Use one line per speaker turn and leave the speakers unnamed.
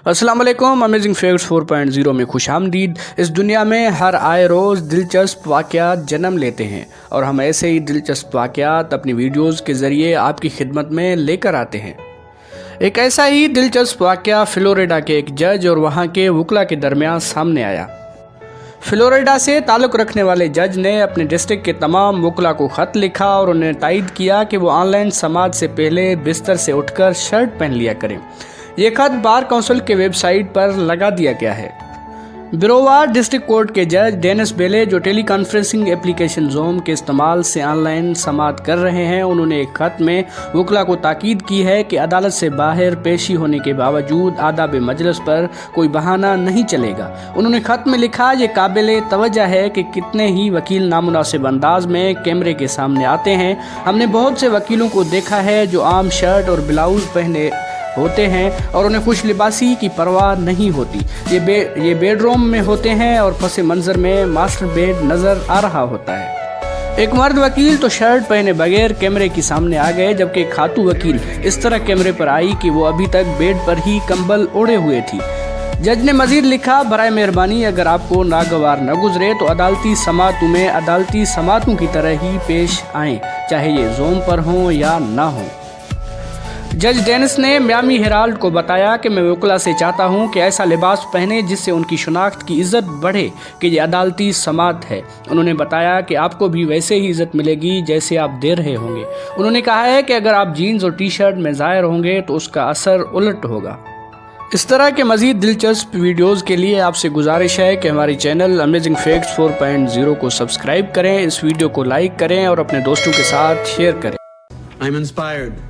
अस्सलाम वालेकुम। Amazing facts 4.0 में खुश आमदीद। इस दुनिया में हर आए रोज़ दिलचस्प वाक़यात जन्म लेते हैं और हम ऐसे ही दिलचस्प वाक़यात अपनी वीडियोज़ के ज़रिए आपकी खिदमत में लेकर आते हैं। एक ऐसा ही दिलचस्प वाक़या फ्लोरिडा के एक जज और वहाँ के वकला के दरमियान सामने आया। फ्लोरिडा से ताल्लुक़ रखने वाले जज ने अपने डिस्ट्रिक्ट के तमाम वकला को ख़त लिखा और उन्हें तायद किया कि वो ऑनलाइन समाज से पहले बिस्तर से उठकर शर्ट पहन लिया करें। ये खत बार काउंसिल के वेबसाइट पर लगा दिया गया है। बिरोवार डिस्ट्रिक्ट कोर्ट के जज डेनिस बेले, जो टेली कॉन्फ्रेंसिंग एप्लीकेशन ज़ूम के इस्तेमाल से ऑनलाइन समाअत कर रहे हैं, उन्होंने एक खत में वकला को ताकीद की है कि अदालत से बाहर पेशी होने के बावजूद आदाब मजलिस पर कोई बहाना नहीं चलेगा। उन्होंने खत में लिखा, ये काबिल तवज्जो है कि कितने ही वकील नामुनासिब अंदाज में कैमरे के सामने आते हैं। हमने बहुत से वकीलों को देखा है जो आम शर्ट और ब्लाउज पहने होते हैं और उन्हें खुश लिबासी की परवाह नहीं होती। ये बेडरूम में होते हैं और पस मंज़र में मास्टर बेड नज़र आ रहा होता है। एक मर्द वकील तो शर्ट पहने बगैर कैमरे के सामने आ गए, जबकि एक खातू वकील इस तरह कैमरे पर आई कि वो अभी तक बेड पर ही कंबल ओढ़े हुए थी। जज ने मजीद लिखा, बराए मेहरबानी अगर आपको नागवार न गुजरे तो अदालती समाअतों में अदालती समाअतों की तरह ही पेश आएँ, चाहे ये ज़ूम पर हों या ना हो। जज डेनिस ने मियामी हेराल्ड को बताया कि मैं वकला से चाहता हूं कि ऐसा लिबास पहने जिससे उनकी शनाख्त की इज़्ज़त बढ़े कि ये अदालती समाअत है। उन्होंने बताया कि आपको भी वैसे ही इज़्ज़त मिलेगी जैसे आप दे रहे होंगे। उन्होंने कहा है कि अगर आप जीन्स और टी शर्ट में ज़ाहिर होंगे तो उसका असर उलट होगा। इस तरह के मज़ीद दिलचस्प वीडियोज़ के लिए आपसे गुजारिश है कि हमारे चैनल अमेजिंग फैक्ट्स 4.0 को सब्सक्राइब करें, इस वीडियो को लाइक करें और अपने दोस्तों के साथ शेयर करें।
I'm inspired